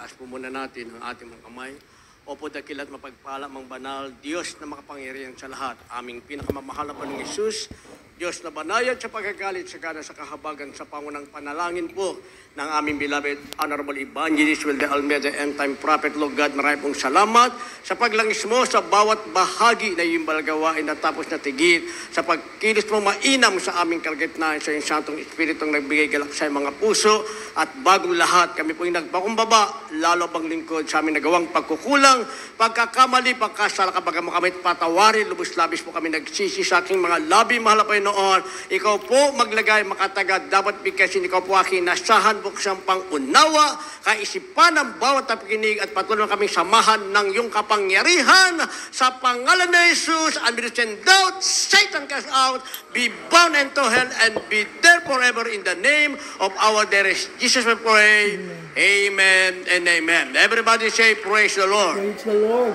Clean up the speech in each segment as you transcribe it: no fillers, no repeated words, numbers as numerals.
Itaas po muna natin ang ating mga kamay. Opo, dakilat mapagpala mang banal, Diyos na makapangyarihan sa lahat. Aming pinakamamahal na Panginoong Hesus, Diyos na banayad sa pagkagalit sa gana sa kahabagan sa pangunang panalangin po ng aming beloved Honorable Evangelist Wilde Almeida, End Time Prophet. Lord God, marami pong salamat sa paglangis mo sa bawat bahagi na iyong balagawain na tapos na tigit, sa pagkilos mo mainam sa aming kalagitnaan sa iyong Santong Espiritong nagbigay galak sa mga puso. At bagong lahat, kami po yung nagpakumbaba, lalo pang lingkod sa aming nagawang pagkukulang, pagkakamali, pagkasala kabaga mo kami patawarin, lubos-labis po kami nagsisi sa aking mga labi, mahal na Panginoon. Ikaw po maglagay, makatagad, dapat bigkasin, ikaw po aking nasahan, buksang pang-unawa, kaisipan ng bawat napikinig at patuloy kami samahan ng iyong kapangyarihan sa pangalan ni Jesus. And we send out, Satan cast out, be bound into hell and be there forever in the name of our dearest Jesus we pray. Amen and amen. Everybody say, praise the Lord. Praise the Lord.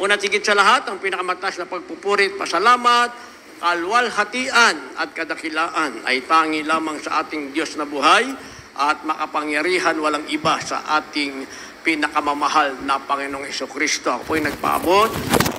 Una tigit sa lahat, ang pinakamataas na pagpupurit, pasalamat, kalwalhatian at kadakilaan ay tangi lamang sa ating Diyos na buhay at makapangyarihan walang iba sa ating pinakamamahal na Panginoong Jesucristo. Ako po'y nagpaabot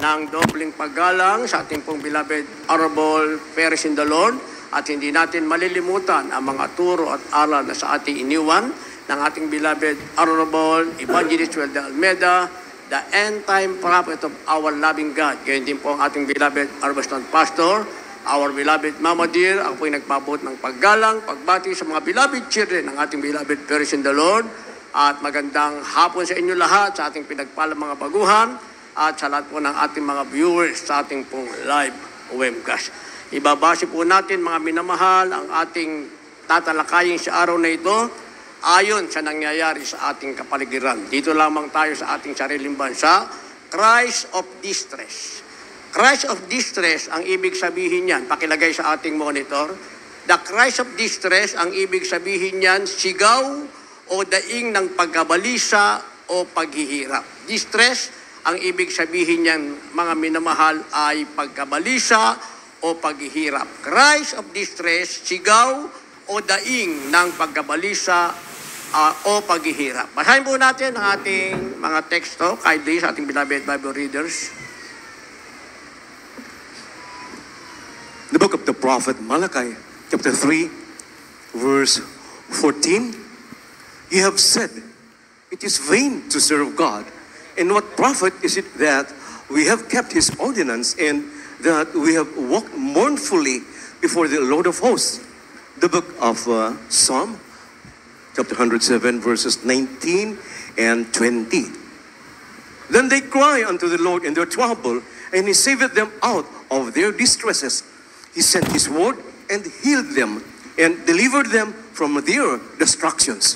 ng dobleng paggalang sa ating pong beloved Honorable Paris in the Lord, at hindi natin malilimutan ang mga turo at aral na sa ating iniwan ng ating beloved Honorable Evangelist Wilde Almeida, the End Time Prophet of our loving God. Gayon din po ang ating beloved Arbeston Pastor, our beloved Mama Dear. Ako po'y nagpabot ng paggalang, pagbati sa mga beloved children ng ating beloved Paris in the Lord. At magandang hapon sa inyo lahat, sa ating pinagpalang mga baguhan, at sa lahat po ng ating mga viewers sa ating pong live webcast. Ibabase po natin, mga minamahal, ang ating tatalakayin sa araw na ito ayon sa nangyayari sa ating kapaligiran. Dito lamang tayo sa ating sariling bansa, Cries of Distress. Cries of Distress, ang ibig sabihin niyan, pakilagay sa ating monitor, the cries of distress, ang ibig sabihin niyan, sigaw o daing ng pagkabalisa o paghihirap. Distress, ang ibig sabihin niyan, mga minamahal, ay pagkabalisa o paghihirap. Cries of distress, sigaw o daing ng pagkabalisa o paghihirap. Basahin po natin ang ating mga teksto, kindly sa ating beloved Bible readers. The book of the prophet Malachi, chapter 3, verse 14. You have said, it is vain to serve God. And what profit is it that we have kept his ordinance and that we have walked mournfully before the Lord of hosts? The book of Psalm, chapter 107, verses 19 and 20. Then they cry unto the Lord in their trouble, and he saveth them out of their distresses. He sent his word and healed them and delivered them from their destructions.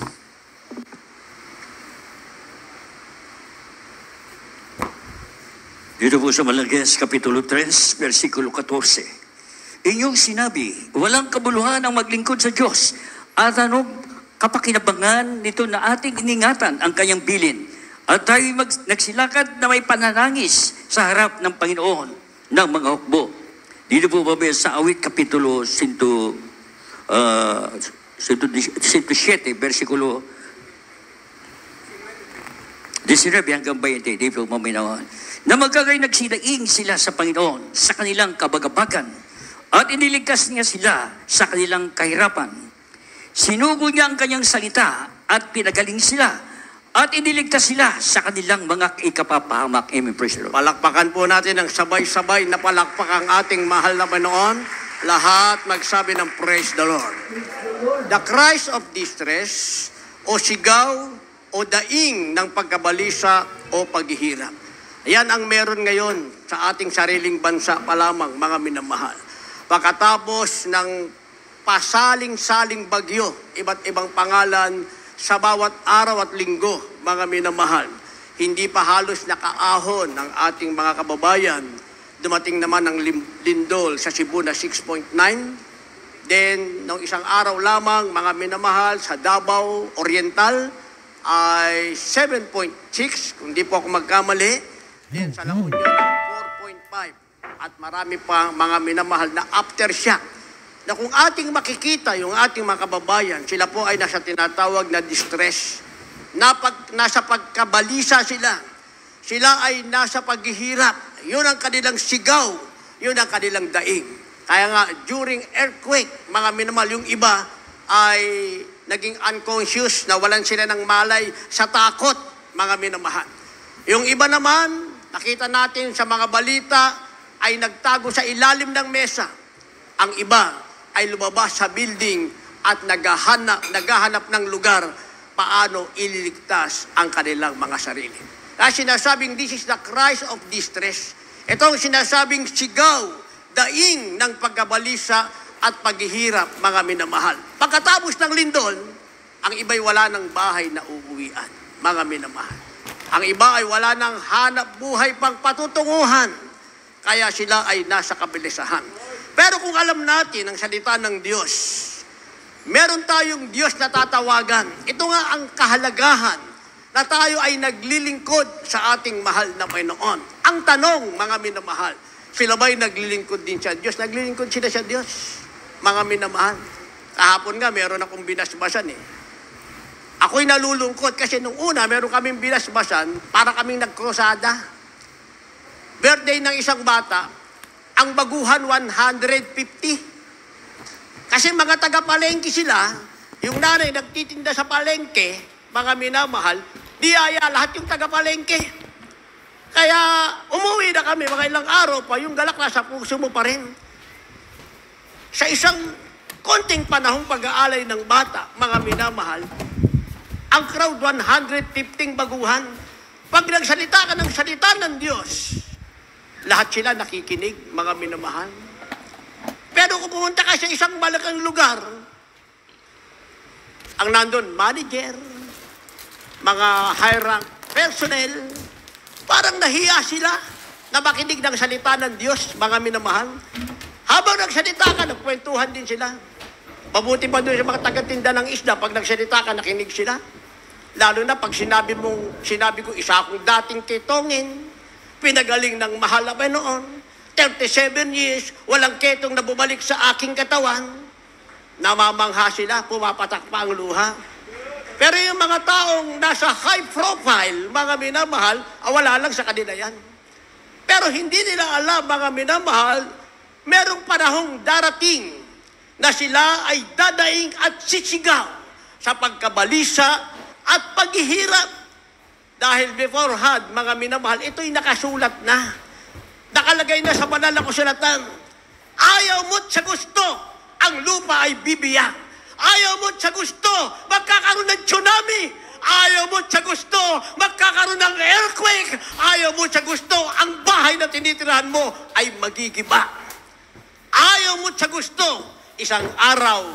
Dito po sa Malagas, Kapitulo 3, versikulo 14. Inyong sinabi, walang kabuluhan ang maglingkod sa Diyos, at anong kapakinabangan nito na ating iningatan ang kanyang bilin, at tayo nagsilakad na may pananangis sa harap ng Panginoon ng mga hukbo. Dito po ba sa Awit, Kapitulo 107, versikulo 19 hanggang 20, dito po maminawan. Na magkagay nagsidaing sila sa Panginoon sa kanilang kabagabagan at iniligtas niya sila sa kanilang kahirapan. Sinugo niya ang kanyang salita at pinagaling sila at iniligtas sila sa kanilang mga ikapapahamak. Amen. Praise the Lord. Palakpakan po natin ang sabay-sabay na palakpak ang ating mahal na Panginoon. Lahat magsabi ng praise the Lord. The cries of distress o sigaw o daing ng pagkabalisa o paghihirap. Ayan ang meron ngayon sa ating sariling bansa pa lamang, mga minamahal. Pagkatapos ng pasaling-saling bagyo, iba't ibang pangalan sa bawat araw at linggo, mga minamahal, hindi pa halos nakaahon ng ating mga kababayan. Dumating naman ang lindol sa Cebu na 6.9. Then, nung isang araw lamang, mga minamahal, sa Davao Oriental ay 7.6, kung di po ako magkamali. Then sa La Union, 4.5. At marami pa mga minamahal na aftershock. Na kung ating makikita yung ating mga kababayan, sila po ay nasa tinatawag na distress nasa pagkabalisa sila. Sila ay nasa paghihirap. Yun ang kanilang sigaw. Yun ang kanilang daing. Kaya nga, during earthquake, mga minamahal, yung iba ay naging unconscious, nawalan sila ng malay sa takot, mga minamahal. Yung iba naman, nakita natin sa mga balita, ay nagtago sa ilalim ng mesa. Ang iba ay lumabas sa building at naghahanap ng lugar paano ililigtas ang kanilang mga sarili. Kaya sinasabing this is the cries of distress. Itong sinasabing sigaw, daing ng pagkabalisa at paghihirap, mga minamahal. Pagkatapos ng lindol, ang iba'y wala ng bahay na uuwian, mga minamahal. Ang iba ay wala ng hanap buhay pang patutunguhan, kaya sila ay nasa kabilisahan. Pero kung alam natin ang salita ng Diyos, meron tayong Diyos na tatawagan. Ito nga ang kahalagahan na tayo ay naglilingkod sa ating mahal na Panginoon. Ang tanong, mga minamahal, sila ba'y naglilingkod din sa Diyos? Naglilingkod sila sa Diyos, mga minamahal. Kahapon nga, meron akong binasbasan eh. Ako'y nalulungkot kasi nung una, meron kaming binasbasan para kaming nagkrusada. Birthday ng isang bata, ang baguhan 150. Kasi mga taga-palengke sila, yung nanay nagtitinda sa palengke, mga minamahal, diyaya lahat yung taga-palengke. Kaya umuwi na kami, mga ilang araw pa, yung galak nasa puso mo pa rin. Sa isang konting panahong pag-aalay ng bata, mga minamahal, ang crowd 115 baguhan. Pag nagsalita ka ng salita ng Diyos, lahat sila nakikinig, mga minamahal. Pero kung pumunta ka sa isang malaking lugar, ang nandun, manager, mga high-rank personnel, parang nahiya sila na makinig ng salita ng Diyos, mga minamahal. Habang nagsalita ka, nagkwentuhan din sila. Mabuti pa doon sa mga tagatinda ng isda, pag nagsalita ka, nakinig sila. Lalo na pag sinabi ko, isa akong dating ketongin, pinagaling ng mahal na Panginoon, 37 years, walang ketong na bumalik sa aking katawan, namamangha sila, pumapatak pa ang luha. Pero yung mga taong nasa high profile, mga minamahal, wala lang sa kanila yan. Pero hindi nila alam, mga minamahal, merong panahong darating na sila ay dadaing at sisigaw sa pagkabalisa at paghihirap. Dahil beforehand, mga minamahal, ito'y nakasulat na. Nakalagay na sa banal na kasulatan. Ayaw mo't sa gusto, ang lupa ay bibiyak. Ayaw mo't sa gusto, magkakaroon ng tsunami. Ayaw mo't sa gusto, magkakaroon ng earthquake. Ayaw mo't sa gusto, ang bahay na tinitirahan mo ay magigiba. Ayaw mo't sa gusto, isang araw,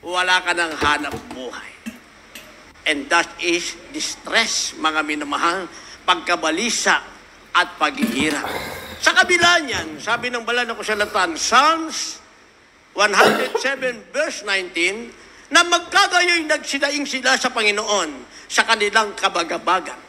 wala ka ng hanap buhay. And that is distress, mga minamahal, pagkabalisa at paghihirap. Sa kabila niyan, sabi ng banal na kasulatan, Psalms 107 verse 19, na magkagayoy nagsidaing sila sa Panginoon sa kanilang kabagabagan.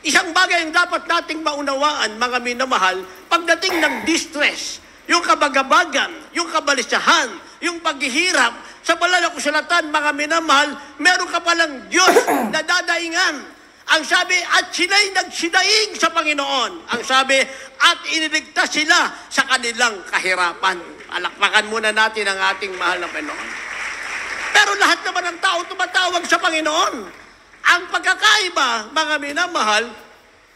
Isang bagay ang dapat nating maunawaan, mga minamahal, pagdating ng distress, yung kabagabagan, yung kabalisahan, yung paghihirap, sa banal na kasulatan, mga minamahal, meron ka palang Diyos na dadaingan. Ang sabi, at sila'y nagsidaing sa Panginoon. Ang sabi, at iniligtas sila sa kanilang kahirapan. Alakpakan muna natin ang ating mahal na Panginoon. Pero lahat naman ng tao tumatawag sa Panginoon. Ang pagkakaiba, mga minamahal,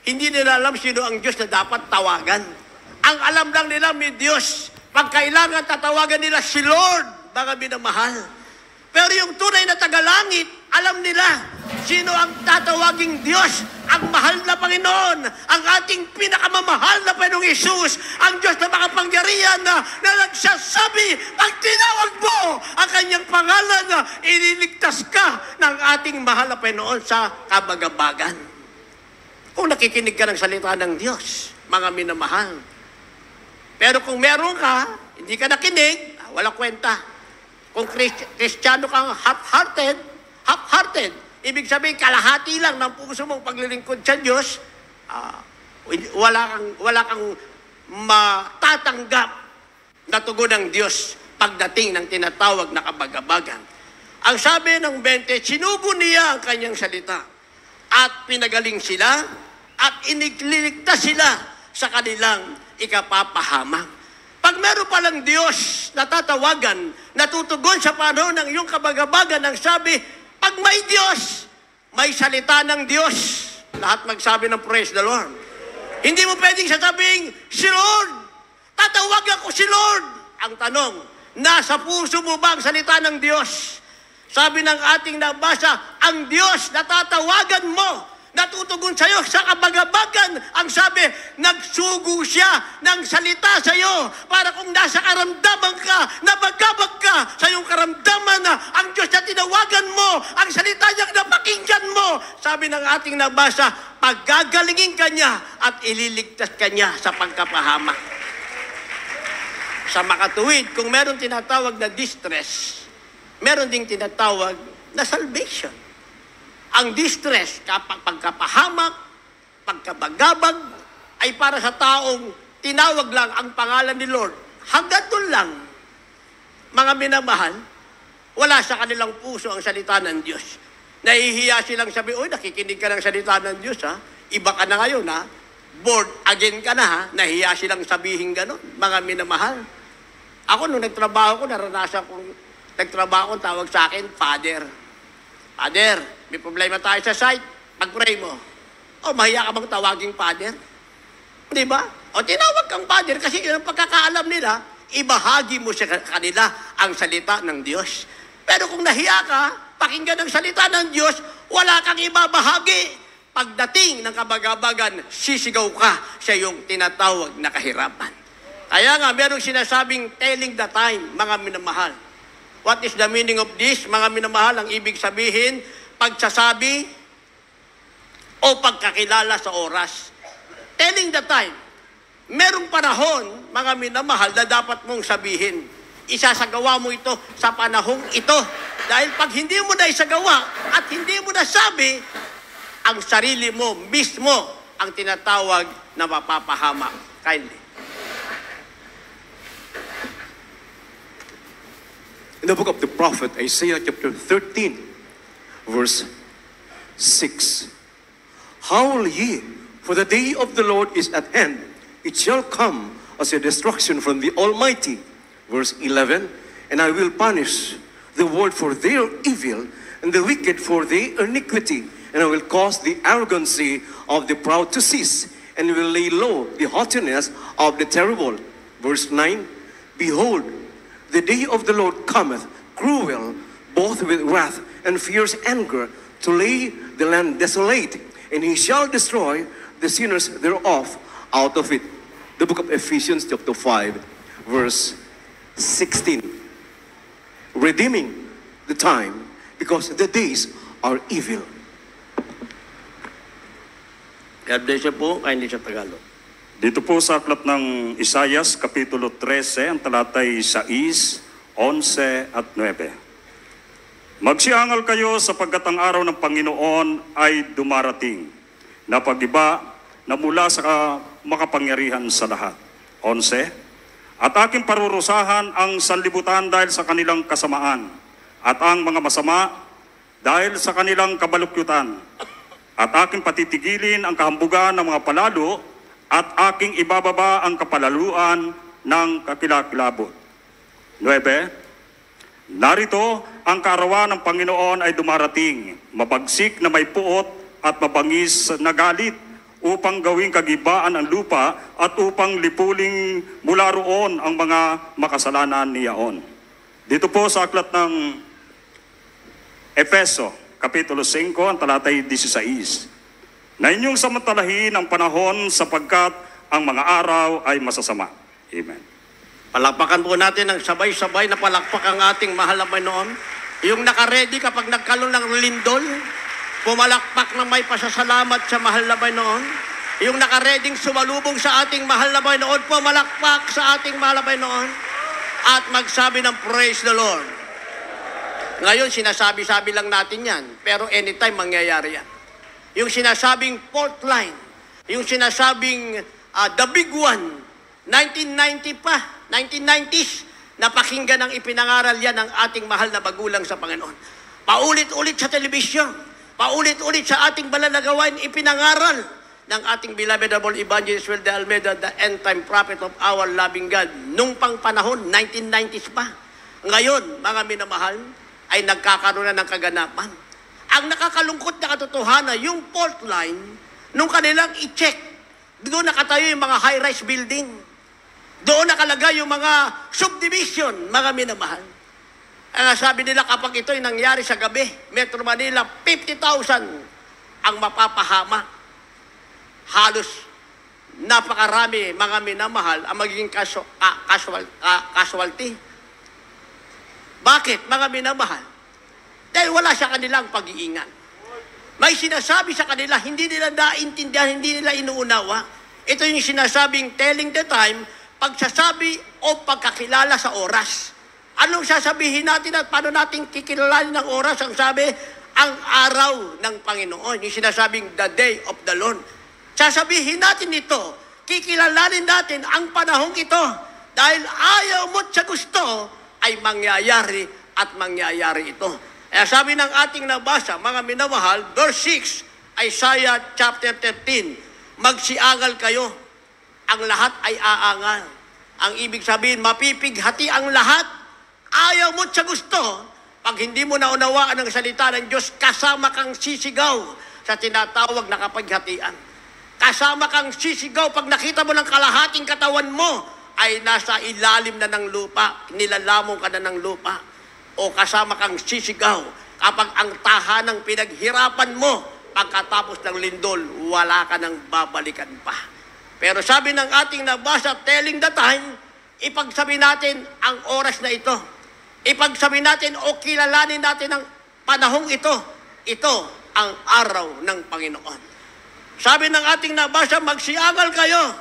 hindi nila alam sino ang Diyos na dapat tawagan. Ang alam lang nila may Diyos. Pag kailangan tatawagan nila si Lord, mga minamahal. Pero yung tunay na tagalangit, alam nila sino ang tatawaging Diyos, ang mahal na Panginoon, ang ating pinakamamahal na Panginoong Hesus, ang Diyos na makapangyarihan na nagsasabi, pag tinawag mo ang kanyang pangalan, ililigtas ka ng ating mahal na Panginoon sa kabagabagan. Kung nakikinig ka ng salita ng Diyos, mga minamahal. Pero kung meron ka, hindi ka nakinig, walang kwenta. Kung Kristiyano kang half-hearted, ibig sabihin, kalahati lang ng puso mong paglilingkod sa Diyos, wala kang matatanggap na tugon ng Diyos pagdating ng tinatawag na kabagabagan. Ang sabi ng 20, sinugo niya ang kanyang salita at pinagaling sila at iniligtas sila sa kanilang ikapapahamak. Pag meron palang Diyos na tatawagan, natutugon sa panahon ng iyong kabagabagan ng sabi, pag may Diyos, may salita ng Diyos. Lahat magsabi ng praise the Lord. Hindi mo pwedeng sasabing, si Lord, tatawagan ko si Lord. Ang tanong, nasa puso mo ba ang salita ng Diyos? Sabi ng ating nabasa, ang Diyos na tatawagan mo, natutugon sa iyo sa kabagabagan. Ang sabi, nagsugo siya ng salita sa iyo para kung nasa karamdaman ka, nabagabag ka sa iyong karamdaman na ang Diyos na tinawagan mo, ang salita niyang napakinggan mo. Sabi ng ating nabasa, paggagalingin ka niya at ililigtas ka niya sa pagkapahamak. Sa makatuwid, kung meron tinatawag na distress, meron ding tinatawag na salvation. Ang distress, kapag pagkapahamak, pagkabagabag, ay para sa taong tinawag lang ang pangalan ni Lord. Hanggang doon lang, mga minamahal, wala sa kanilang puso ang salita ng Diyos. Nahihiya silang sabi, oy, nakikinig ka ng salita ng Diyos, ha? Iba ka na ngayon, ha? Born again ka na, ha? Nahihiya silang sabihin ganon, mga minamahal. Ako, nung nagtrabaho ko, naranasan kong nagtrabaho, tawag sa akin, Father. Father, may problema tayo sa site. Pag-pray mo. O, mahiya ka bang tawaging Father? Di ba? O, tinawag kang Father kasi yun ang pagkakaalam nila, ibahagi mo sa kanila ang salita ng Diyos. Pero kung nahiya ka, pakinggan ang salita ng Diyos, wala kang ibabahagi. Pagdating ng kabagabagan, sisigaw ka sa iyong tinatawag na kahirapan. Kaya nga, merong sinasabing telling the time, mga minamahal. What is the meaning of this? Mga minamahal, ang ibig sabihin, pagsasabi o pagkakilala sa oras. Telling the time. Merong panahon, mga minamahal, na dapat mong sabihin. Isasagawa mo ito sa panahong ito. Dahil pag hindi mo na isagawa at hindi mo na sabi, ang sarili mo mismo ang tinatawag na mapapahamak. Kindly. In the book of the prophet Isaiah chapter 13, verse 6. Howl ye, for the day of the Lord is at hand. It shall come as a destruction from the Almighty. Verse 11. And I will punish the world for their evil, and the wicked for their iniquity. And I will cause the arrogancy of the proud to cease, and will lay low the haughtiness of the terrible. Verse 9. Behold, the day of the Lord cometh, cruel, both with wrath and fierce anger, to lay the land desolate, and he shall destroy the sinners thereof out of it. The book of Ephesians chapter 5, verse 16. Redeeming the time, because the days are evil. God bless you po, kindly sa Tagalog. Dito po sa aklat ng Isaias, Kapitulo 13, ang talatay 6, 11 at 9. Magsiangal kayo sapagkat ang araw ng Panginoon ay dumarating, na pag-iba na mula sa makapangyarihan sa lahat. 11. At aking parurusahan ang sanlibutan dahil sa kanilang kasamaan, at ang mga masama dahil sa kanilang kabalukyutan. At aking patitigilin ang kahambugan ng mga palalo, at aking ibababa ang kapalaluan ng kakilakilabot. 9. Narito, ang kaarawan ng Panginoon ay dumarating, mabagsik na may puot at mabangis na galit, upang gawing kagibaan ang lupa at upang lipuling mula roon ang mga makasalanan niyaon. Dito po sa aklat ng Efeso, Kapitulo 5, ang talatay 16. Na inyong samantalahin ang panahon sapagkat ang mga araw ay masasama. Amen. Palakpakan po natin ng sabay-sabay na palakpak ang ating mahal na Panginoon. Yung nakaredy kapag nagkaroon ng lindol, pumalakpak na may pasasalamat sa mahal na Panginoon. Yung nakareding sumalubong sa ating mahal na Panginoon, pumalakpak sa ating mahal na Panginoon. At magsabi ng praise the Lord. Ngayon, sinasabi-sabi lang natin yan, pero anytime mangyayari yan. Yung sinasabing fourth line, yung sinasabing the big one, 1990 pa, 1990s, napakinggan ang ipinangaral yan ng ating mahal na magulang sa Panginoon. Paulit-ulit sa telebisyon, Paulit-ulit sa ating banal na gawain, ipinangaral ng ating beloved double evangelist Will de Almeida, the end-time prophet of our loving God. Nung pang panahon, 1990s pa. Ngayon, mga minamahal, ay nagkakaroon na ng kaganapan. Ang nakakalungkot na katotohanan, yung fault line, nung kanilang i-check, doon nakatayo yung mga high-rise building. Doon nakalagay yung mga subdivision, mga minamahal. Ang sabi nila kapag ito'y nangyari sa gabi, Metro Manila, 50,000 ang mapapahama. Halos napakarami, mga minamahal, ang magiging casualty. Bakit, mga minamahal? Dahil wala sa kanilang pag-iingat. May sinasabi sa kanila, hindi nila naintindihan, hindi nila inuunawa. Ito yung sinasabing telling the time, pagsasabi o pagkakilala sa oras. Anong sasabihin natin at paano natin kikilalalin ng oras? Ang sabi, ang araw ng Panginoon. Yung sinasabing the day of the Lord. Sasabihin natin ito, kikilalalin natin ang panahong ito. Dahil ayaw mo't sa gusto ay mangyayari at mangyayari ito. Kaya sabi ng ating nabasa, mga minamahal, verse 6, Isaiah chapter 13, magsiangal kayo, ang lahat ay aangal. Ang ibig sabihin, mapipighati ang lahat. Ayaw mo sa gusto, pag hindi mo naunawaan ang salita ng Diyos, kasama kang sisigaw sa tinatawag na kapaghatian. Kasama kang sisigaw pag nakita mo ng kalahating katawan mo ay nasa ilalim na ng lupa, nilalamong ka na ng lupa. O kasama kang sisigaw kapag ang tahanang pinaghirapan mo pagkatapos ng lindol, wala ka nang babalikan pa. Pero sabi ng ating nabasa, telling the time, ipagsabi natin ang oras na ito. Ipagsabi natin o kilalanin natin ang panahong ito. Ito ang araw ng Panginoon. Sabi ng ating nabasa, magsiangal kayo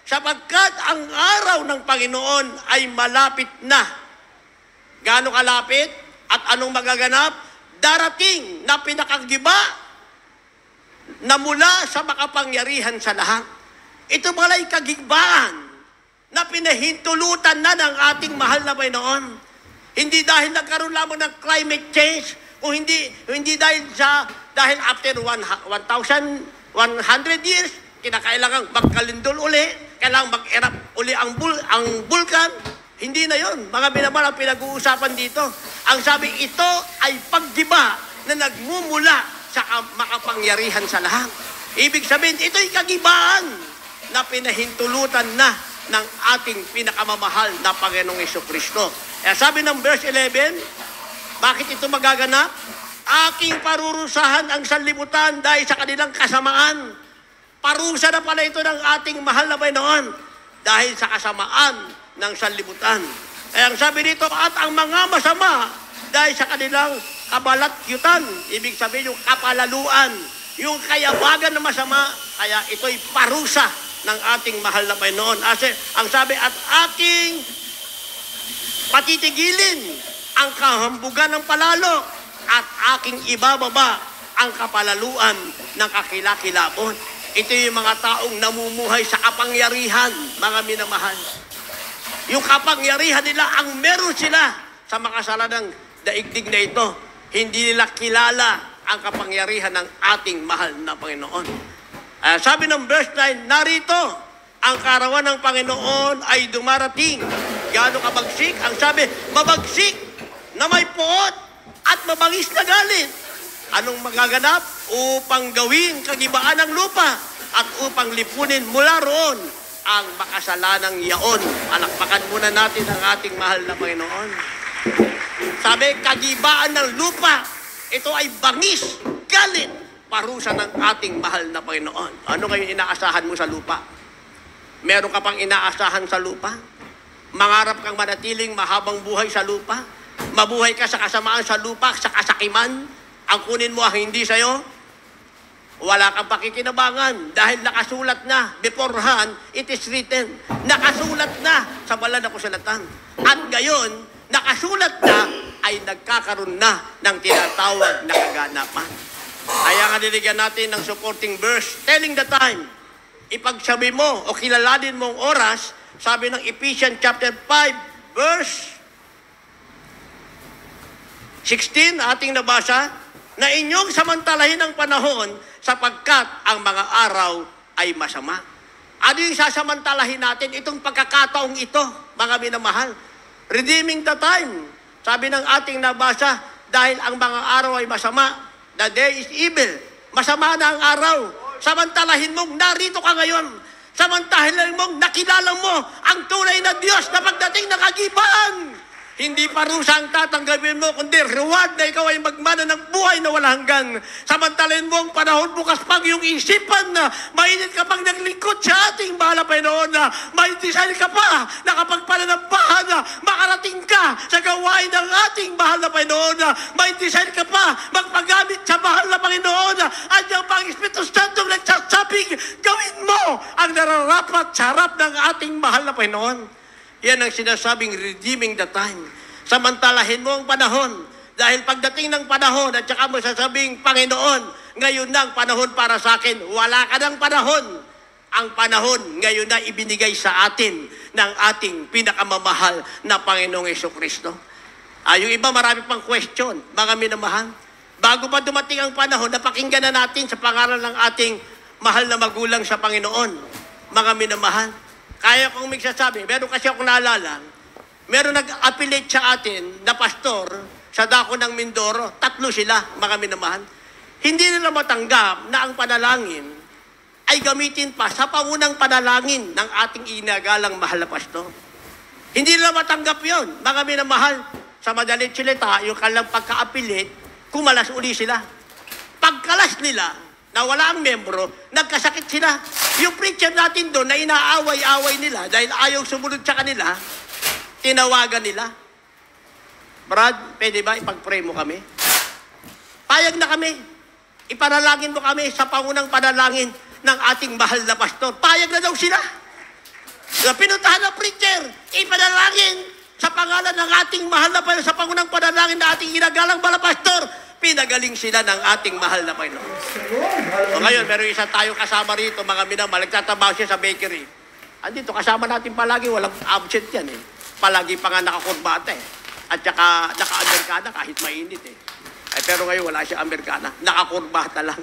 sapagkat ang araw ng Panginoon ay malapit na. Gaano kalapit at anong magaganap? Darating na pinakagiba na mula sa makapangyarihan sa lahat. Ito pala'y kagibaan na pinahintulutan na ng ating mahal na Panginoon. Hindi dahil nagkaroon lamang ng climate change, o hindi dahil after 1,100 years, kinakailangan magkalindol uli, kailangan mag-erupt uli ang bulkan. Hindi na yon, mga minamahal, ang pinag-uusapan dito. Ang sabi, ito ay paggiba na nagmumula sa makapangyarihan sa lahat. Ibig sabihin, ito'y kagibaan na pinahintulutan na ng ating pinakamamahal na Panginoong Jesucristo. Kaya sabi ng verse 11, bakit ito magaganap? Aking parurusahan ang sanlibutan dahil sa kanilang kasamaan. Parusa na pala ito ng ating mahal na Panginoon dahil sa kasamaan ng sanlibutan. Kaya ang sabi dito, at ang mga masama dahil sa kanilang kabalakyutan, ibig sabihin yung kapalaluan, yung kayabagan na masama, kaya ito'y parusa ng ating mahal na Panginoon. Kasi ang sabi, at aking patitigilin ang kahambugan ng palalo at aking ibababa ang kapalaluan ng kakilakilabot. Ito yung mga taong namumuhay sa kapangyarihan, mga minamahal. Yung kapangyarihan nila, ang meron sila sa makasalanang daigdig na ito. Hindi nila kilala ang kapangyarihan ng ating mahal na Panginoon. Sabi ng verse 9, narito, ang kaarawan ng Panginoon ay dumarating. Gaano kabagsik? Ang sabi, mabagsik na may puot at mabangis na galit. Anong magaganap? Upang gawin kagibaan ng lupa at upang lipunin mula roon ang makasalanang yaon. Palakpakan muna natin ang ating mahal na Panginoon. Sabi, kagibaan ng lupa, ito ay bangis, galit, parusa ng ating mahal na Panginoon. Ano kayo inaasahan mo sa lupa? Meron ka pang inaasahan sa lupa? Mangarap kang manatiling mahabang buhay sa lupa? Mabuhay ka sa kasamaan sa lupa, sa kasakiman? Ang kunin mo ang hindi sa'yo? Wala kang pakikinabangan dahil nakasulat na beforehand, it is written. Nakasulat na sa banal na kasulatan. At ngayon, nakasulat na ay nagkakaroon na ng tinatawag na kaganapan. Kaya nga niligyan natin ng supporting verse, telling the time. Ipagsabi mo o kilalanin mong oras, sabi ng Ephesians chapter 5, verse 16, ating nabasa, na inyong samantalahin ang panahon sapagkat ang mga araw ay masama. Ano yung sasamantalahin natin? Itong pagkakataong ito, mga minamahal. Redeeming the time. Sabi ng ating nabasa, dahil ang mga araw ay masama, the day is evil. Masama na ang araw. Samantalahin mong narito ka ngayon. Samantalahin mong nakilala mo ang tunay na Diyos na pagdating ng kagiban. Hindi parusa ang tatanggapin mo, kundi reward na ikaw ay magmana ng buhay na walang hanggan. Samantalahin mo ang panahon bukas pang iyong isipan na mainit ka pang naglingkod sa ating mahal na Panginoon na may design ka pa na kapag pananampahan na makarating ka sa gawain ng ating mahal na Panginoon na may design ka pa magpagamit sa mahal na Panginoon na anyang pang Espiritu Santo nagsasabing gawin mo ang nararapat sa harap ng ating mahal na Panginoon. Yan ang sinasabing redeeming the time. Samantalahin mo ang panahon. Dahil pagdating ng panahon at saka mo sasabing, Panginoon, ngayon na ang panahon para sa akin. Wala ka ng panahon. Ang panahon ngayon na ibinigay sa atin ng ating pinakamamahal na Panginoong Jesucristo. Yung iba marami pang question, mga minamahal. Bago pa dumating ang panahon, napakinggan na natin sa pangalan ng ating mahal na magulang sa Panginoon. Mga minamahal. Kaya kong magsasabi, meron kasi akong naalala, meron nag-affiliate sa atin na pastor sa dako ng Mindoro, 3 sila, mga minamahal. Hindi nila matanggap na ang panalangin ay gamitin pa sa pangunang panalangin ng ating inagalang mahal na pastor. Hindi nila matanggap yon, mga minamahal. Sa madalit silita, yung kanilang pagka-affiliate, kumalas uli sila. Pagkalas nila, na wala ang membro, nagkasakit sila. Yung preacher natin doon na inaaway-away nila dahil ayaw sumunod sa kanila, tinawagan nila. Brad, pwede ba ipag-pray mo kami? Payag na kami. Ipanalangin mo kami sa pangunang panalangin ng ating mahal na pastor. Payag na daw sila. Pinuntahan ng preacher, ipanalangin sa pangalan ng ating mahal na pastor, sa pangunang panalangin ng ating inagalang mahal na pastor. Pinagaling sila ng ating mahal na Panginoon. So ngayon, meron isa tayong kasama rito, mga minamahal, nagtatrabaho siya sa bakery. Andito, kasama natin palagi, walang absent yan eh. Palagi pa nga nakakurbata eh. At saka naka-Amerikana kahit mainit eh. Pero ngayon wala siya Amerikana, nakakurbata lang.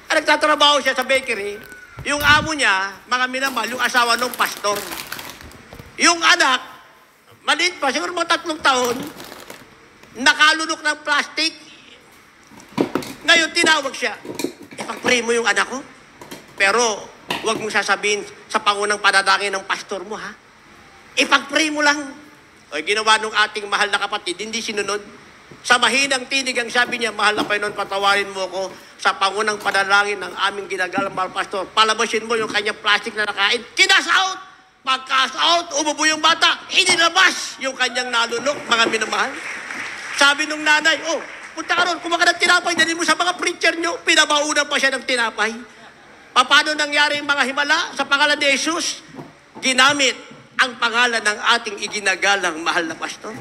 Nagtatrabaho siya sa bakery, yung amo niya, mga minamahal, yung asawa ng pastor. Yung anak, maliit pa, siguro mga 3 taon, nakalunok ng plastic. Ngayon, tinawag siya, ipag-pray mo yung anak ko, pero huwag mong sasabihin sa pangunang panalangin ng pastor mo, ha? Ipag-pray mo lang. O, ginawa nung ating mahal na kapatid, hindi sinunod. Sa mahinang tinig ang sabi niya, mahal na Panginoon, patawarin mo ko sa pangunang panalangin ng aming ginagalang mahal pastor. Palabasin mo yung kanyang plastic na nakain. Kinas out! Pag-cast out, umubo yung bata, inilabas yung kanyang nalunok, mga minamahal. Sabi nung nanay, punta ka ron, kumaka ng tinapay, dalhin mo sa mga preacher nyo, pinabaunan pa siya ng tinapay. Paano nangyari yung mga himala? Sa pangalan ni Jesus, ginamit ang pangalan ng ating iginagalang mahal na pastor.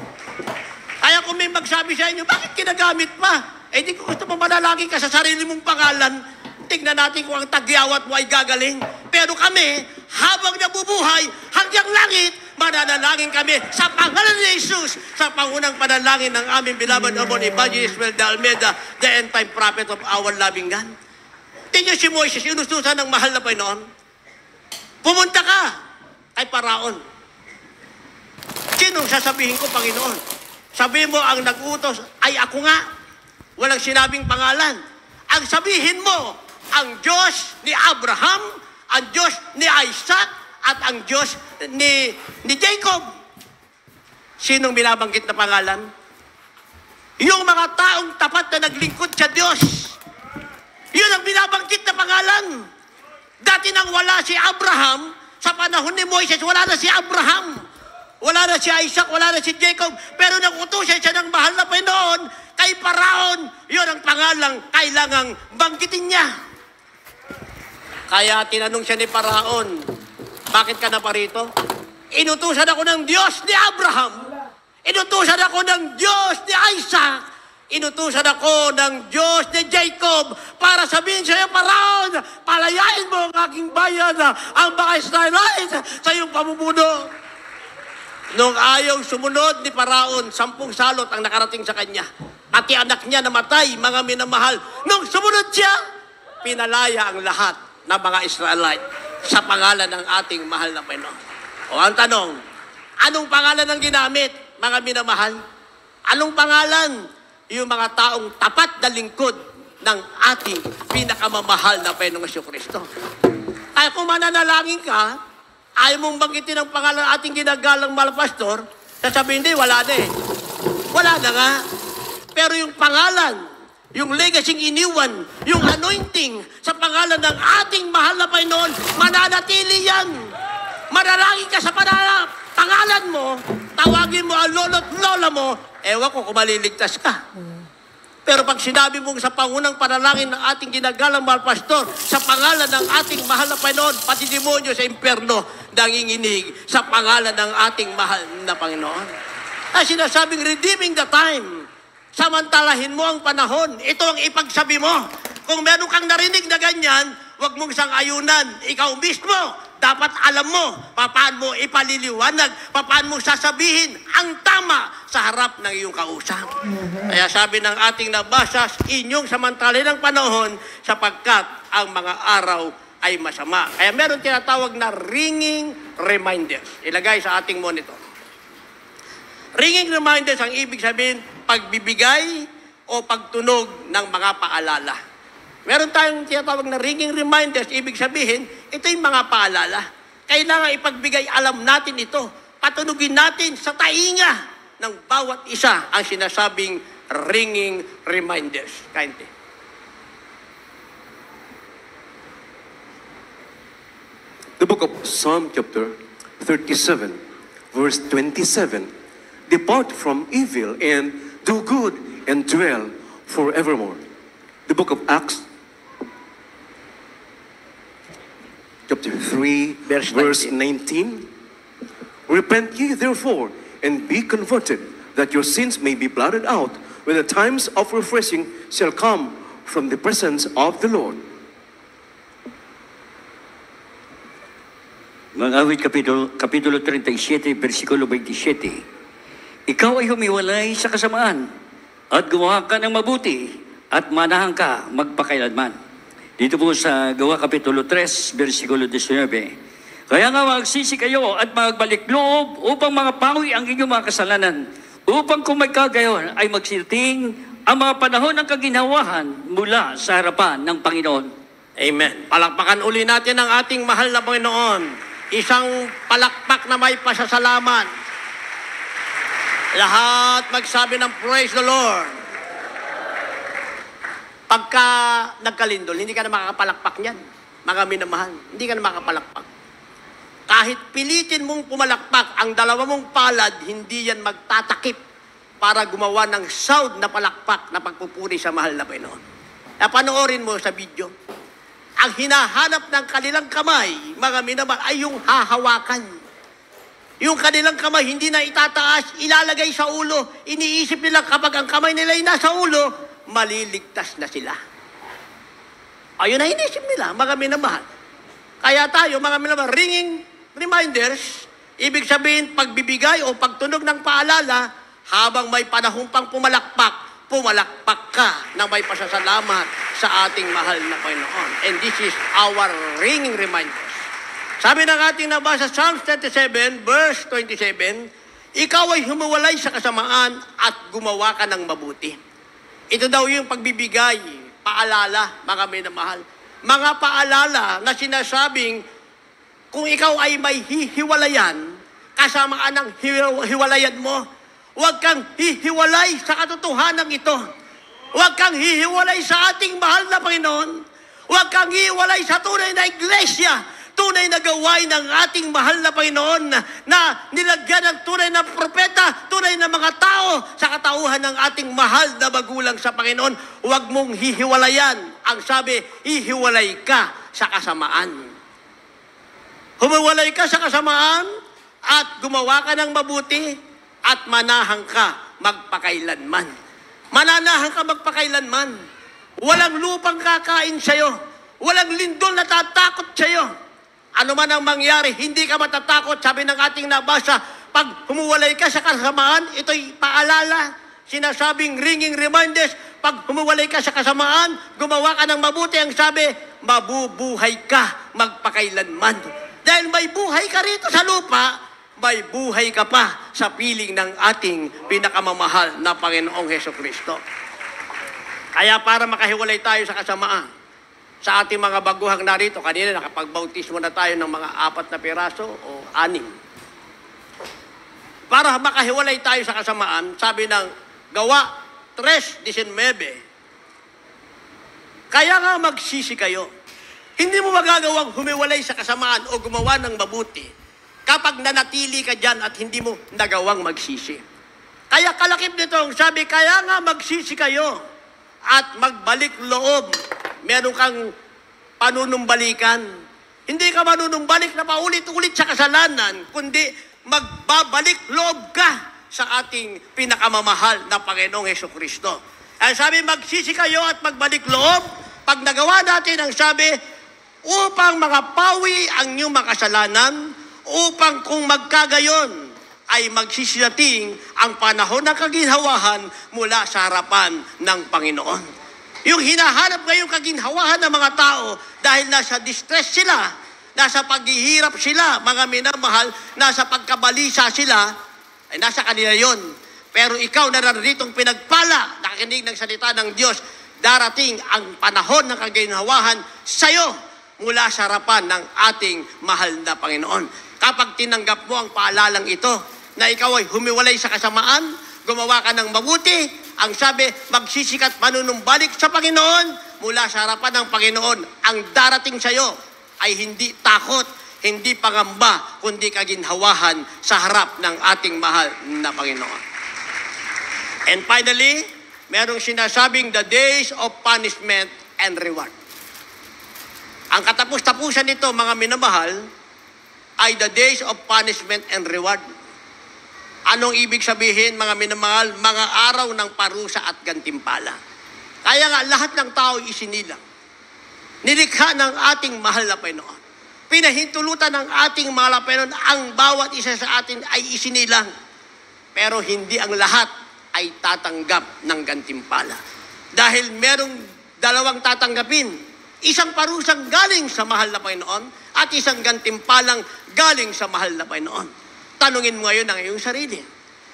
Kaya kung may magsabi sa inyo, bakit ginagamit pa? Di ko gusto mo manalangin ka sa sarili mong pangalan. Tignan natin kung ang tagyawat mo ay gagaling. Pero kami, habang nabubuhay, hanggang langit, mananalangin kami sa pangalan ni Jesus, sa pangunang panalangin ng aming beloved Amon Evangelist Ismael de Almeida, the end-time prophet of our loving God. Tingnan si Moises, inustusan ng mahal na Panginoon. Pumunta ka kay Paraon. Sinong sasabihin ko, Panginoon? Sabihin mo, ang nag-utos ay ako nga. Walang sinabing pangalan. Ang sabihin mo, ang Diyos ni Abraham, ang Diyos ni Isaac, at ang Diyos ni Jacob. Sinong binabanggit na pangalan? Yung mga taong tapat na naglingkod sa Diyos. Yun ang binabanggit na pangalan. Dati nang wala si Abraham, sa panahon ni Moises, wala na si Abraham. Wala na si Isaac, wala na si Jacob. Pero nag-utusan siya ng mahal na Panginoon kay Paraon. Yun ang pangalang kailangang banggitin niya. Kaya tinanong siya ni Paraon, bakit ka na parito? Inutusan ako ng Diyos ni Abraham. Inutusan ako ng Diyos ni Isaac. Inutusan ako ng Diyos ni Jacob para sabihin sa iyo, Paraon, palayain mo ang aking bayan, ang mga Israelites sa iyong pamumuno. Nung ayaw sumunod ni Paraon, 10 salot ang nakarating sa kanya. pati anak niya namatay, mga minamahal. Nung sumunod siya, pinalaya ang lahat ng mga Israelite sa pangalan ng ating mahal na Panginoon. O ang tanong, anong pangalan ang ginamit, mga minamahal? Anong pangalan? Yung mga taong tapat na lingkod ng ating pinakamamahal na Panginoong Jesucristo. Kaya kung mananalangin ka, ayaw mong banggitin ang pangalan ng ating ginagalang mahal pastor, sasabihin, hindi, wala na eh. Wala na nga. Pero yung pangalan, yung legacy iniwan, yung anointing sa pangalan ng ating mahal na Panginoon, mananatili yan. Manalangin ka sa pangalan mo, tawagin mo ang lolo't lola mo, ewan ko kung maliligtas ka. Pero pag sinabi mong sa pangunang panalangin ng ating ginagalang mahal pastor, sa pangalan ng ating mahal na Panginoon, pati demonyo sa impyerno, nanginginig sa pangalan ng ating mahal na Panginoon. Ay sinasabing, redeeming the time. Samantalahin mo ang panahon. Ito ang ipagsabi mo. Kung meron kang narinig na ganyan, huwag mong sang-ayunan. Ikaw mismo, dapat alam mo paano mo ipaliliwanag, paano mo sasabihin ang tama sa harap ng iyong kausap. Kaya sabi ng ating nabasa, inyong samantalahin ang panahon sapagkat ang mga araw ay masama. Kaya meron tinatawag na ringing reminders. Ilagay sa ating monitor. Ringing reminders ang ibig sabihin, pagbibigay o pagtunog ng mga paalala. Meron tayong tinatawag na ringing reminders, ibig sabihin, ito yung mga paalala. Kailangan ipagbigay, alam natin ito. Patunugin natin sa tainga ng bawat isa ang sinasabing ringing reminders. Kainte. The book of Psalm chapter 37, verse 27. Depart from evil and do good and dwell forevermore. The book of Acts chapter 3, verse 19. Repent ye therefore, and be converted, that your sins may be blotted out, when the times of refreshing shall come from the presence of the Lord. Mag-awit Kapitulo 37, versikulo 27. Ikaw ay humiwalay sa kasamaan, at gumawa ka ng mabuti, at manahan ka magpakailanman. Dito po sa Gawa Kapitulo 3, versikulo 19. Kaya nga magsisi kayo at magbalik loob upang mapawi ang inyong mga kasalanan, upang kung may kagayon ay magsilting ang mga panahon ng kaginhawahan mula sa harapan ng Panginoon. Amen. Palakpakan uli natin ang ating mahal na Panginoon. Isang palakpak na may pasasalamat. Lahat magsabi ng praise the Lord. Pagka nagkalindol, hindi ka na makakapalakpak niyan. Mga minamahal, hindi ka na makakapalakpak. Kahit pilitin mong pumalakpak, ang dalawa mong palad, hindi yan magtatakip para gumawa ng sound na palakpak na pagpupuri sa mahal na Panginoon. Panoorin mo sa video. Ang hinahanap ng kanilang kamay, mga minamahal, ay yung hahawakan. Yung kanilang kamay, hindi na itataas, ilalagay sa ulo. Iniisip nila kapag ang kamay nila ay nasa ulo, maliligtas na sila. Ayun na inisip nila, mga minamahal. Kaya tayo, mga minamahal, ringing reminders, ibig sabihin, pagbibigay o pagtunog ng paalala, habang may panahon pang pumalakpak ka ng may pasasalamat sa ating mahal na Panginoon. And this is our ringing reminders. Sabi ng ating nabasa, Psalms 37, verse 27, ikaw ay humiwalay sa kasamaan at gumawa ka ng mabuti. Ito daw yung pagbibigay, paalala, mga minamahal. Mga paalala na sinasabing, kung ikaw ay may hihiwalayan, kasamaan ng hiwalayan mo, huwag kang hihiwalay sa katotohanan ito. Huwag kang hihiwalay sa ating mahal na Panginoon. Huwag kang hihiwalay sa tunay na iglesia, tunay na gawain ng ating mahal na Panginoon na nilagyan ng tunay na propeta, tunay na mga tao sa katauhan ng ating mahal na magulang sa Panginoon. Huwag mong hihiwalayan. Ang sabi, hihiwalay ka sa kasamaan. Humiwalay ka sa kasamaan at gumawa ka ng mabuti at manahan ka magpakailanman. Mananahan ka magpakailanman. Walang lupang kakain sa'yo. Walang lindol na tatakot sa'yo. Ano man ang mangyari, hindi ka matatakot. Sabi ng ating nabasa, pag humuwalay ka sa kasamaan, ito'y paalala sinasabing ringing reminders, pag humiwalay ka sa kasamaan, gumawa ka ng mabuti, ang sabi, mabubuhay ka magpakailanman. Dahil may buhay ka rito sa lupa, may buhay ka pa sa piling ng ating pinakamamahal na Panginoong Hesukristo. Kaya para makahiwalay tayo sa kasamaan, sa ating mga baguhang narito, kanina nakapagbautismo na tayo ng mga 4 na piraso o 6. Para makahiwalay tayo sa kasamaan, sabi ng Gawa 3:19, kaya nga magsisi kayo. Hindi mo magagawang humiwalay sa kasamaan o gumawa ng mabuti kapag nanatili ka dyan at hindi mo nagawang magsisi. Kaya kalakip nito, sabi, kaya nga magsisi kayo at magbalik loob. Meron kang panunumbalikan. Hindi ka manunumbalik na paulit-ulit sa kasalanan, kundi magbabalik loob ka sa ating pinakamamahal na Panginoong Hesukristo. Ang sabi, magsisi kayo at magbalik loob. Pag nagawa natin, ang sabi, upang makapawi ang inyong makasalanan, upang kung magkagayon ay magsisidating ang panahon ng kaginhawahan mula sa harapan ng Panginoon. Yung hinahanap ngayong kaginhawahan ng mga tao dahil nasa distress sila, nasa paghihirap sila, mga minamahal, nasa pagkabalisa sila, ay nasa kanila yon. Pero ikaw na naritong pinagpala, nakikinig ng salita ng Diyos, darating ang panahon ng kaginhawahan sa'yo mula sa harapan ng ating mahal na Panginoon. Kapag tinanggap mo ang paalalang ito, na ikaw ay humiwalay sa kasamaan, gumawa ka ng mabuti, ang sabi, magsisikat manunumbalik sa Panginoon, mula sa harapan ng Panginoon, ang darating sa iyo ay hindi takot, hindi pangamba, kundi kaginhawahan sa harap ng ating mahal na Panginoon. And finally, merong sinasabing the days of punishment and reward. Ang katapus-tapusan nito, mga minamahal, ay the days of punishment and reward. Anong ibig sabihin, mga minamahal? Mga araw ng parusa at gantimpala. Kaya nga, lahat ng tao isinilang. Nilikha ng ating mahal na Panginoon. Pinahintulutan ng ating mahal na Panginoon, ang bawat isa sa atin ay isinilang. Pero hindi ang lahat ay tatanggap ng gantimpala. Dahil merong dalawang tatanggapin. Isang parusang galing sa mahal na Panginoon at isang gantimpalang galing sa mahal na Panginoon. Tanungin mo ngayon ang iyong sarili.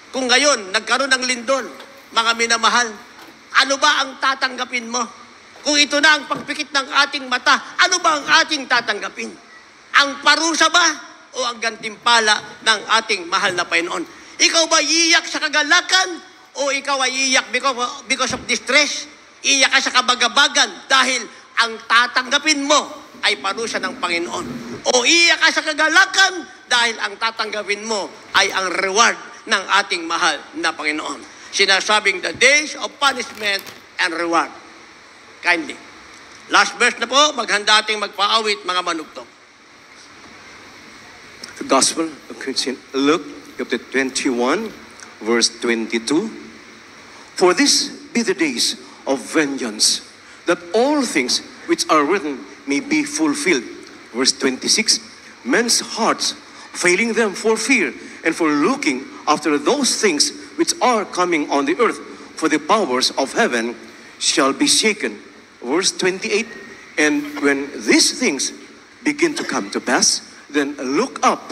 Kung ngayon, nagkaroon ng lindol, mga minamahal, ano ba ang tatanggapin mo? Kung ito na ang pagpikit ng ating mata, ano ba ang ating tatanggapin? Ang parusa ba o ang gantimpala ng ating mahal na Panginoon? Ikaw ba iiyak sa kagalakan o ikaw ay iiyak because of distress? Iiyak ka sa kabagabagan dahil ang tatanggapin mo ay parusa ng Panginoon. O iiyak ka sa kagalakan dahil ang tatanggapin mo ay ang reward ng ating mahal na Panginoon. Sinasabing the days of punishment and reward. Kindly. Last verse na po, maghanda ating magpaawit, mga manugtong. The Gospel of Luke, chapter 21, verse 22. For this be the days of vengeance, that all things which are written may be fulfilled. Verse 26, men's hearts failing them for fear and for looking after those things which are coming on the earth, for the powers of heaven shall be shaken. Verse 28, and when these things begin to come to pass, then look up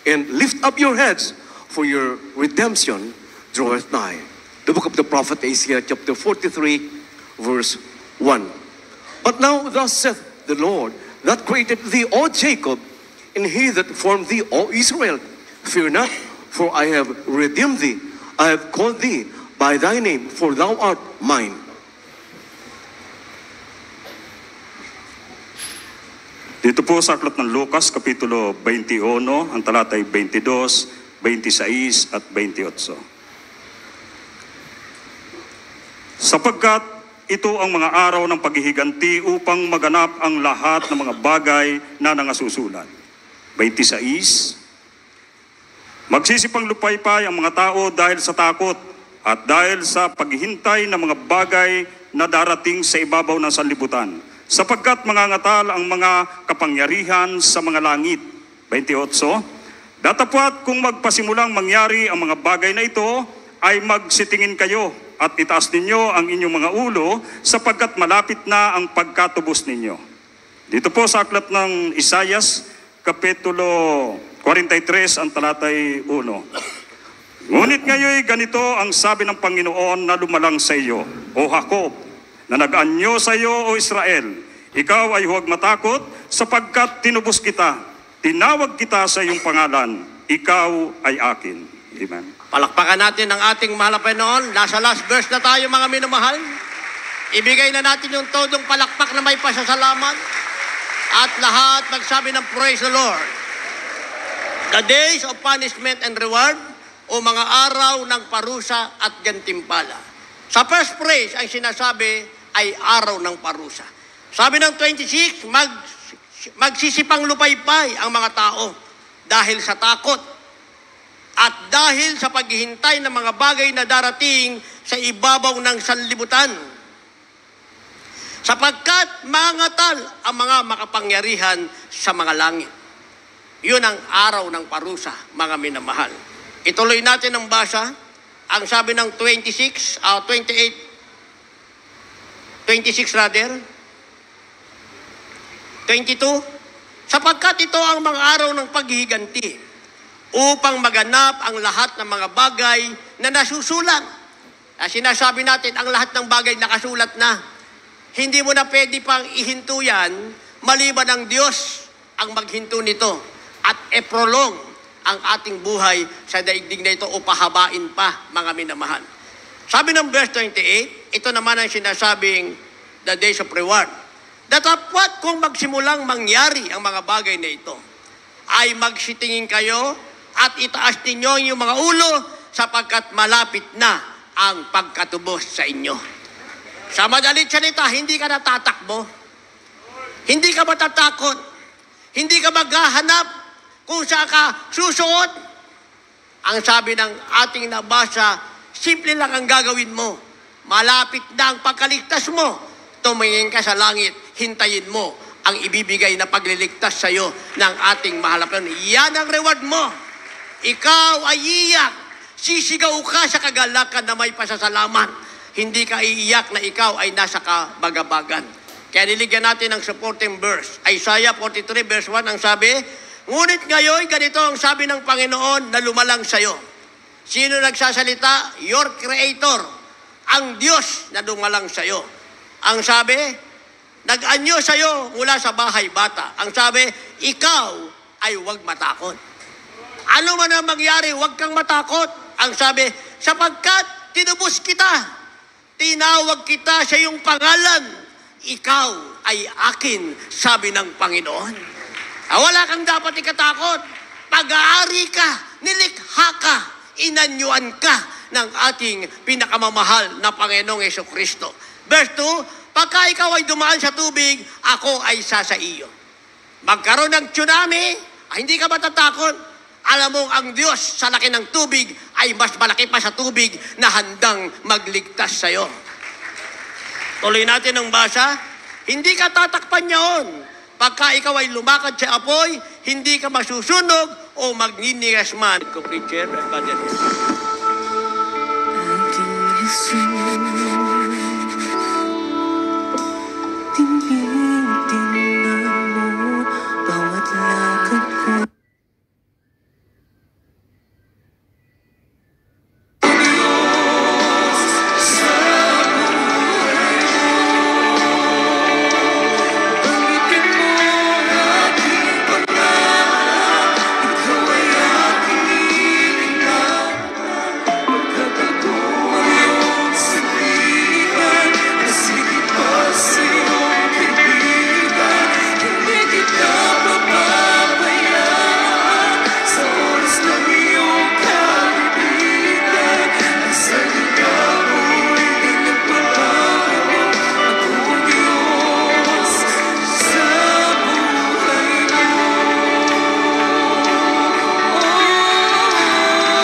and lift up your heads, for your redemption draweth nigh. The book of the prophet Isaiah, chapter 43, verse 1. But now thus saith the Lord, that created thee, O Jacob, and he that formed thee, O Israel. Fear not, for I have redeemed thee. I have called thee by thy name, for thou art mine. Dito po sa aklat ng Lucas, Kapitulo 21, ang talatay 22, 26 at 28. Sapagkat ito ang mga araw ng paghihiganti upang maganap ang lahat ng mga bagay na nangasusulat. 26, magsisipang lupaypay ang mga tao dahil sa takot at dahil sa paghihintay ng mga bagay na darating sa ibabaw ng sanlibutan, sapagkat mangangatal ang mga kapangyarihan sa mga langit. 28, datapwat kung magpasimulang mangyari ang mga bagay na ito, ay magsitingin kayo at itaas ninyo ang inyong mga ulo sapagkat malapit na ang pagkatubos ninyo. Dito po sa aklat ng Isayas, Kapitulo 43, ang talatay 1. Ngunit ngayon ganito ang sabi ng Panginoon na lumalang sa iyo, O Jacob, na nag-anyo sa iyo, O Israel. Ikaw ay huwag matakot sapagkat tinubos kita. Tinawag kita sa iyong pangalan. Ikaw ay akin. Amen. Palakpakan natin ang ating mahal na Panginoon. Nasa last verse na tayo, mga minamahal. Ibigay na natin yung todong palakpak na may pasasalamat. At lahat magsabi ng praise the Lord. The days of punishment and reward, o mga araw ng parusa at gantimpala. Sa first praise, ang sinasabi ay araw ng parusa. Sabi ng 26, magsisipang lupaypay ang mga tao dahil sa takot at dahil sa paghihintay ng mga bagay na darating sa ibabaw ng sanlibutan. Sapagkat mangangatal ang mga makapangyarihan sa mga langit. Yun ang araw ng parusa, mga minamahal. Ituloy natin ang basa. Ang sabi ng 26 rather, 22, sapagkat ito ang mga araw ng paghihiganti upang maganap ang lahat ng mga bagay na nasusulat. Sinasabi natin, ang lahat ng bagay nakasulat na. Hindi mo na pwede pang ihinto yan, maliban ang Diyos ang maghinto nito at e-prolong ang ating buhay sa daigdig na ito o pahabain pa, mga minamahal. Sabi ng verse 28, ito naman ang sinasabing the days of reward. Datapwat kung magsimulang mangyari ang mga bagay na ito, ay magsitingin kayo at itaas ninyo yung mga ulo sapagkat malapit na ang pagkatubos sa inyo. Sa madalit salita, hindi ka natatakbo, hindi ka matatakot, hindi ka maghahanap kung saan ka susuot. Ang sabi ng ating nabasa, simple lang ang gagawin mo. Malapit na ang pagkaligtas mo. Tumingin ka sa langit, hintayin mo ang ibibigay na pagliligtas sa iyo ng ating mahal na Panginoon. Yan ang reward mo. Ikaw ay iiyak. Sisigaw ka sa kagalakan na may pasasalamat. Hindi ka iiyak na ikaw ay nasa kabagabagan. Kaya niligyan natin ng supporting verse. Isaiah 43 verse 1 ang sabi, ngunit ngayon, ganito ang sabi ng Panginoon na lumalang sa iyo. Sino nagsasalita? Your Creator, ang Diyos na lumalang sa iyo. Ang sabi, nag-anyo sa iyo mula sa bahay bata. Ang sabi, ikaw ay huwag matakot. Ano man ang mangyari, huwag kang matakot. Ang sabi, sapagkat tinubos kita, tinawag kita sa iyong pangalan, ikaw ay akin, sabi ng Panginoon. Wala kang dapat ikatakot. Pag-aari ka, nilikha ka, inanyuan ka ng ating pinakamamahal na Panginoong Jesucristo. Verse 2, pagka ikaw ay dumaan sa tubig, ako ay sa iyo. Magkaroon ng tsunami, hindi ka matatakot. Alam mo, ang Diyos sa laki ng tubig ay mas malaki pa sa tubig na handang magligtas sa iyo. Tuloy natin ang basa. Hindi ka tatakpan niyaon. Pagka ikaw ay lumakad sa apoy, hindi ka masusunog o magninigas man. Ko preacher, brother. Aking Jesus.